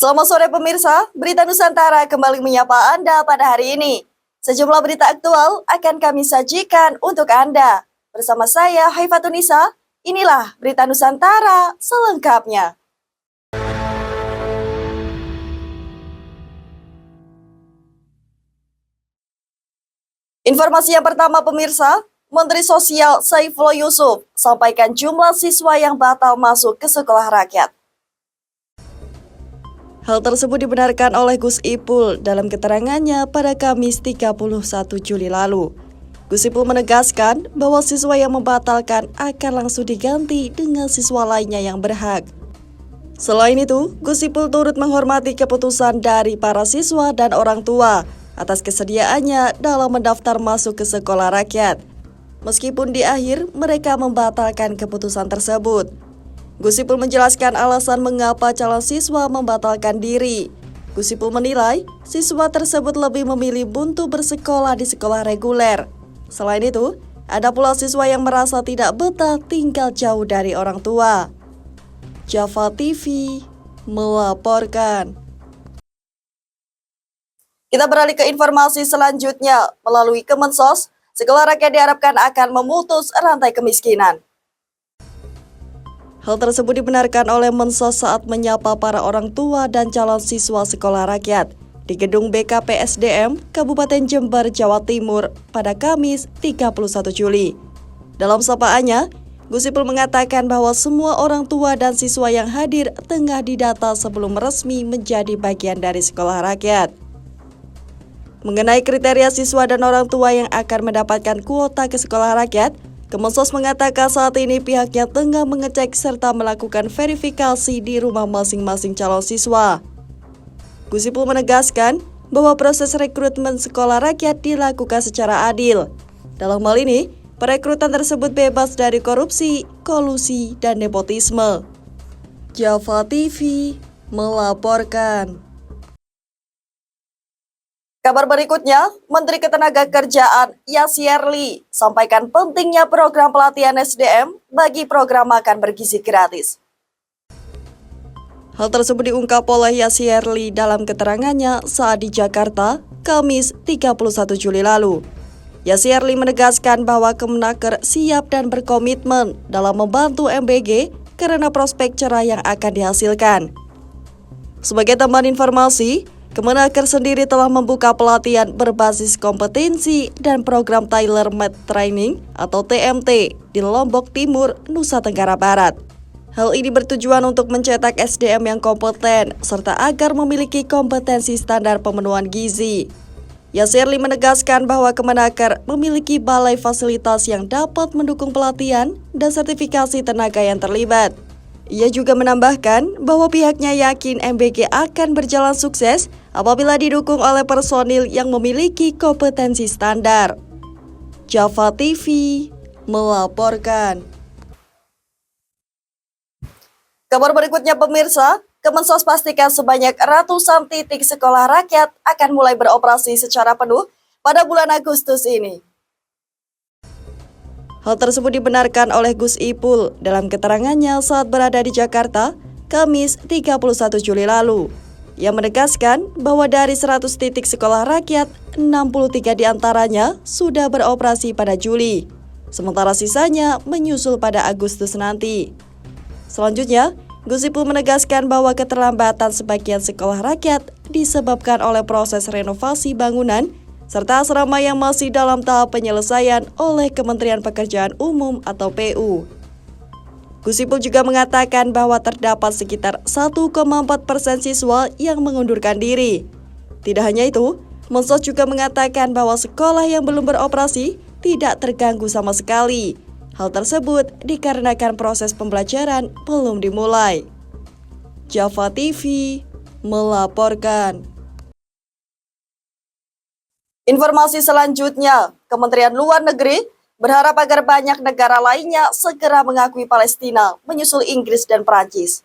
Selamat sore pemirsa, Berita Nusantara kembali menyapa Anda pada hari ini. Sejumlah berita aktual akan kami sajikan untuk Anda. Bersama saya, Haifatunisa, inilah Berita Nusantara selengkapnya. Informasi yang pertama pemirsa, Menteri Sosial Saifullah Yusuf sampaikan jumlah siswa yang batal masuk ke sekolah rakyat. Hal tersebut dibenarkan oleh Gus Ipul dalam keterangannya pada Kamis 31 Juli lalu. Gus Ipul menegaskan bahwa siswa yang membatalkan akan langsung diganti dengan siswa lainnya yang berhak. Selain itu, Gus Ipul turut menghormati keputusan dari para siswa dan orang tua atas kesediaannya dalam mendaftar masuk ke sekolah rakyat. Meskipun di akhir mereka membatalkan keputusan tersebut. Gus Ipul menjelaskan alasan mengapa calon siswa membatalkan diri. Gus Ipul menilai siswa tersebut lebih memilih untuk bersekolah di sekolah reguler. Selain itu, ada pula siswa yang merasa tidak betah tinggal jauh dari orang tua. Java TV melaporkan. Kita beralih ke informasi selanjutnya. Melalui Kemensos, sekolah rakyat diharapkan akan memutus rantai kemiskinan. Hal tersebut dibenarkan oleh Mensos saat menyapa para orang tua dan calon siswa sekolah rakyat di Gedung BKPSDM Kabupaten Jember, Jawa Timur pada Kamis 31 Juli. Dalam sapaannya, Gus Ipul mengatakan bahwa semua orang tua dan siswa yang hadir tengah didata sebelum resmi menjadi bagian dari sekolah rakyat. Mengenai kriteria siswa dan orang tua yang akan mendapatkan kuota ke sekolah rakyat, Kemensos mengatakan saat ini pihaknya tengah mengecek serta melakukan verifikasi di rumah masing-masing calon siswa. Gus Ipul menegaskan bahwa proses rekrutmen sekolah rakyat dilakukan secara adil. Dalam hal ini, perekrutan tersebut bebas dari korupsi, kolusi, dan nepotisme. Java TV melaporkan. Kabar berikutnya, Menteri Ketenagakerjaan Yasirli sampaikan pentingnya program pelatihan SDM bagi program makan bergizi gratis. Hal tersebut diungkap oleh Yasirli dalam keterangannya saat di Jakarta, Kamis 31 Juli lalu. Yasirli menegaskan bahwa Kemenaker siap dan berkomitmen dalam membantu MBG karena prospek cerah yang akan dihasilkan. Sebagai tambahan informasi, Kemenaker sendiri telah membuka pelatihan berbasis kompetensi dan program tailor-made training atau TMT di Lombok Timur, Nusa Tenggara Barat. Hal ini bertujuan untuk mencetak SDM yang kompeten serta agar memiliki kompetensi standar pemenuhan gizi. Yasirli menegaskan bahwa Kemenaker memiliki balai fasilitas yang dapat mendukung pelatihan dan sertifikasi tenaga yang terlibat. Ia juga menambahkan bahwa pihaknya yakin MBG akan berjalan sukses apabila didukung oleh personil yang memiliki kompetensi standar. Java TV melaporkan. Kabar berikutnya pemirsa, Kemensos pastikan sebanyak ratusan titik sekolah rakyat akan mulai beroperasi secara penuh pada bulan Agustus ini. Hal tersebut dibenarkan oleh Gus Ipul dalam keterangannya saat berada di Jakarta, Kamis 31 Juli lalu. Ia menegaskan bahwa dari 100 titik sekolah rakyat, 63 diantaranya sudah beroperasi pada Juli, sementara sisanya menyusul pada Agustus nanti. Selanjutnya, Gus Ipul menegaskan bahwa keterlambatan sebagian sekolah rakyat disebabkan oleh proses renovasi bangunan serta asrama yang masih dalam tahap penyelesaian oleh Kementerian Pekerjaan Umum atau PU. Gus Ipul juga mengatakan bahwa terdapat sekitar 1,4% siswa yang mengundurkan diri. Tidak hanya itu, Mensos juga mengatakan bahwa sekolah yang belum beroperasi tidak terganggu sama sekali. Hal tersebut dikarenakan proses pembelajaran belum dimulai. Java TV melaporkan. Informasi selanjutnya, Kementerian Luar Negeri berharap agar banyak negara lainnya segera mengakui Palestina, menyusul Inggris dan Prancis.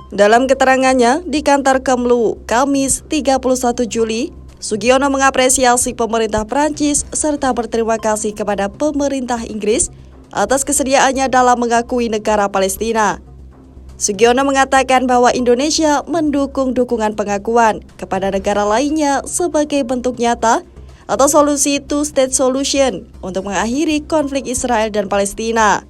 Dalam keterangannya di kantor Kemlu, Kamis 31 Juli, Sugiono mengapresiasi pemerintah Prancis serta berterima kasih kepada pemerintah Inggris atas kesediaannya dalam mengakui negara Palestina. Sugiono mengatakan bahwa Indonesia mendukung dukungan pengakuan kepada negara lainnya sebagai bentuk nyata atau solusi two-state solution untuk mengakhiri konflik Israel dan Palestina.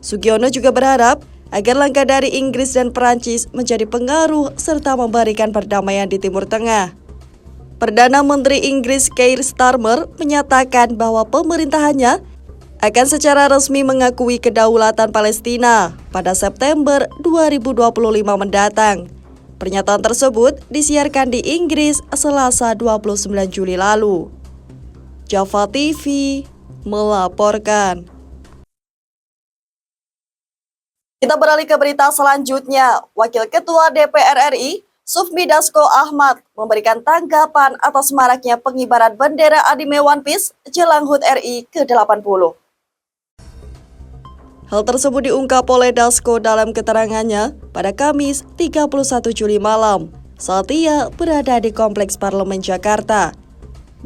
Sugiono juga berharap agar langkah dari Inggris dan Perancis menjadi pengaruh serta memberikan perdamaian di Timur Tengah. Perdana Menteri Inggris Keir Starmer menyatakan bahwa pemerintahannya akan secara resmi mengakui kedaulatan Palestina pada September 2025 mendatang. Pernyataan tersebut disiarkan di Inggris Selasa 29 Juli lalu. Java TV melaporkan. Kita beralih ke berita selanjutnya. Wakil Ketua DPR RI, Sufmi Dasko Ahmad, memberikan tanggapan atas maraknya pengibaran bendera anime One Piece jelang HUT RI ke-80. Hal tersebut diungkap oleh Dasko dalam keterangannya pada Kamis 31 Juli malam saat ia berada di Kompleks Parlemen Jakarta.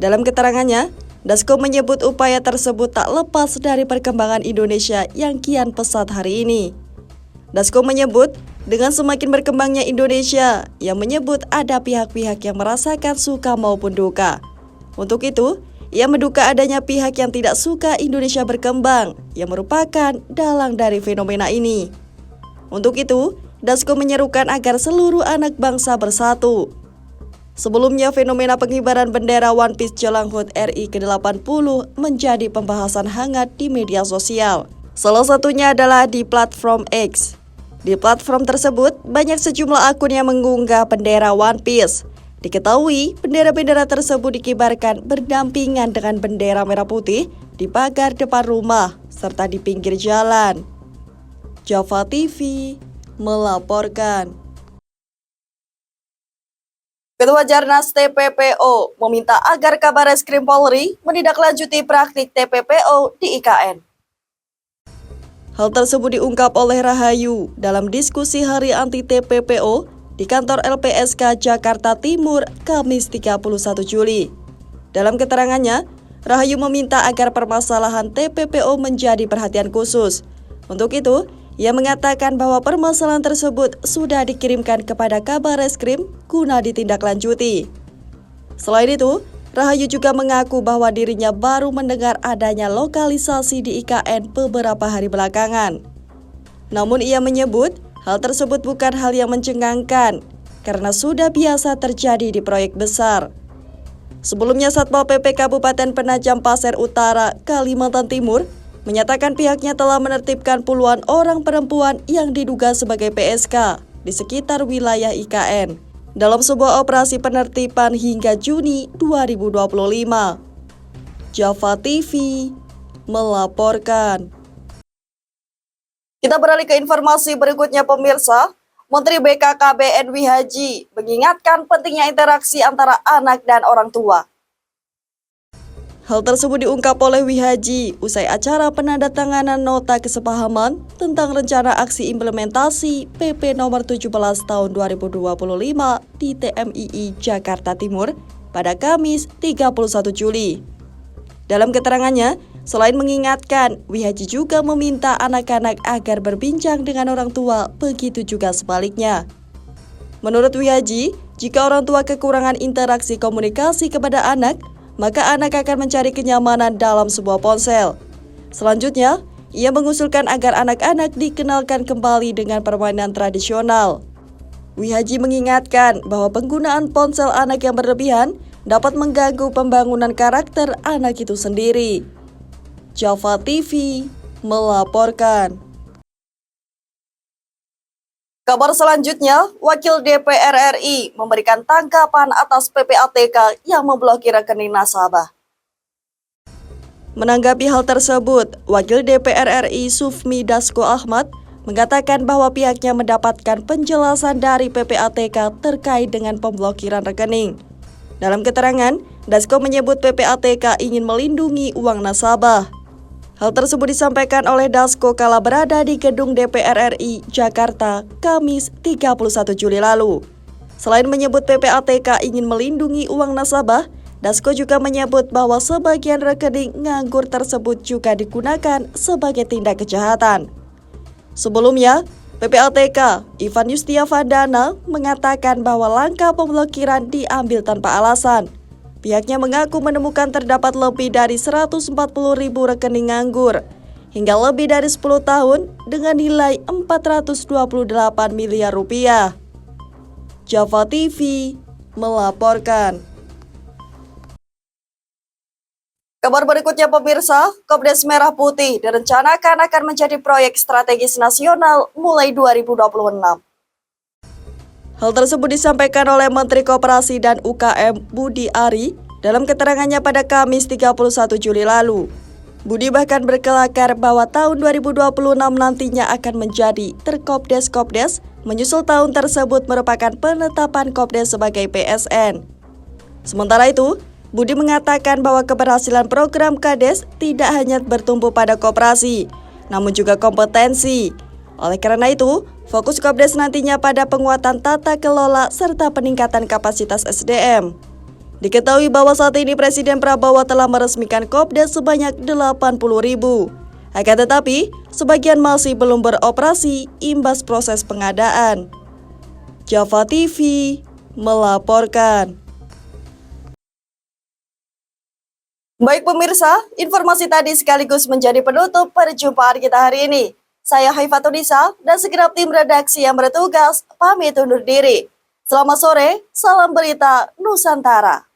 Dalam keterangannya, Dasko menyebut upaya tersebut tak lepas dari perkembangan Indonesia yang kian pesat hari ini. Dasko menyebut dengan semakin berkembangnya Indonesia, yang menyebut ada pihak-pihak yang merasakan suka maupun duka. Untuk itu, ia menduga adanya pihak yang tidak suka Indonesia berkembang, yang merupakan dalang dari fenomena ini. Untuk itu, Dasko menyerukan agar seluruh anak bangsa bersatu. Sebelumnya, fenomena pengibaran bendera One Piece jelang HUT RI ke-80 menjadi pembahasan hangat di media sosial. Salah satunya adalah di platform X. Di platform tersebut, banyak sejumlah akun yang mengunggah bendera One Piece. Diketahui, bendera-bendera tersebut dikibarkan berdampingan dengan bendera merah putih di pagar depan rumah serta di pinggir jalan. Java TV melaporkan. Ketua Jarnas TPPO meminta agar Kabareskrim Polri menindaklanjuti praktik TPPO di IKN. Hal tersebut diungkap oleh Rahayu dalam diskusi Hari Anti TPPO di kantor LPSK Jakarta Timur, Kamis 31 Juli. Dalam keterangannya, Rahayu meminta agar permasalahan TPPO menjadi perhatian khusus. Untuk itu, ia mengatakan bahwa permasalahan tersebut sudah dikirimkan kepada Kabareskrim guna ditindaklanjuti. Selain itu, Rahayu juga mengaku bahwa dirinya baru mendengar adanya lokalisasi di IKN beberapa hari belakangan. Namun ia menyebut, hal tersebut bukan hal yang mencengangkan, karena sudah biasa terjadi di proyek besar. Sebelumnya, Satpol PP Kabupaten Penajam Pasir Utara, Kalimantan Timur, menyatakan pihaknya telah menertibkan puluhan orang perempuan yang diduga sebagai PSK di sekitar wilayah IKN dalam sebuah operasi penertiban hingga Juni 2025. Java TV melaporkan. Kita beralih ke informasi berikutnya pemirsa. Menteri BKKBN Wihaji mengingatkan pentingnya interaksi antara anak dan orang tua. Hal tersebut diungkap oleh Wihaji usai acara penandatanganan nota kesepahaman tentang rencana aksi implementasi PP nomor 17 tahun 2025 di TMII Jakarta Timur pada Kamis 31 Juli. Dalam keterangannya, selain mengingatkan, Wihaji juga meminta anak-anak agar berbincang dengan orang tua, begitu juga sebaliknya. Menurut Wihaji, jika orang tua kekurangan interaksi komunikasi kepada anak, maka anak akan mencari kenyamanan dalam sebuah ponsel. Selanjutnya, ia mengusulkan agar anak-anak dikenalkan kembali dengan permainan tradisional. Wihaji mengingatkan bahwa penggunaan ponsel anak yang berlebihan dapat mengganggu pembangunan karakter anak itu sendiri. Java TV melaporkan. Kabar selanjutnya, Wakil DPR RI memberikan tanggapan atas PPATK yang memblokir rekening nasabah. Menanggapi hal tersebut, Wakil DPR RI Sufmi Dasko Ahmad mengatakan bahwa pihaknya mendapatkan penjelasan dari PPATK terkait dengan pemblokiran rekening. Dalam keterangan, Dasko menyebut PPATK ingin melindungi uang nasabah. Hal tersebut disampaikan oleh Dasko kala berada di gedung DPR RI Jakarta, Kamis 31 Juli lalu. Selain menyebut PPATK ingin melindungi uang nasabah, Dasko juga menyebut bahwa sebagian rekening nganggur tersebut juga digunakan sebagai tindak kejahatan. Sebelumnya, PPLTK, Ivan Yustiavandana, mengatakan bahwa langkah pemblokiran diambil tanpa alasan. Pihaknya mengaku menemukan terdapat lebih dari 140.000 rekening nganggur hingga lebih dari 10 tahun dengan nilai 428 miliar rupiah. Java TV melaporkan. Kabar berikutnya pemirsa, Kopdes Merah Putih direncanakan akan menjadi proyek strategis nasional mulai 2026. Hal tersebut disampaikan oleh Menteri Koperasi dan UKM Budi Ari dalam keterangannya pada Kamis 31 Juli lalu. Budi bahkan berkelakar bahwa tahun 2026 nantinya akan menjadi terkopdes-kopdes, menyusul tahun tersebut merupakan penetapan Kopdes sebagai PSN. Sementara itu, Budi mengatakan bahwa keberhasilan program Kades tidak hanya bertumpu pada koperasi, namun juga kompetensi. Oleh karena itu, fokus Kopdes nantinya pada penguatan tata kelola serta peningkatan kapasitas SDM. Diketahui bahwa saat ini Presiden Prabowo telah meresmikan Kopdes sebanyak 80.000. Akan tetapi, sebagian masih belum beroperasi imbas proses pengadaan. Java TV melaporkan. Baik pemirsa, informasi tadi sekaligus menjadi penutup perjumpaan kita hari ini. Saya Haifatunisa dan segenap tim redaksi yang bertugas pamit undur diri. Selamat sore, salam berita Nusantara.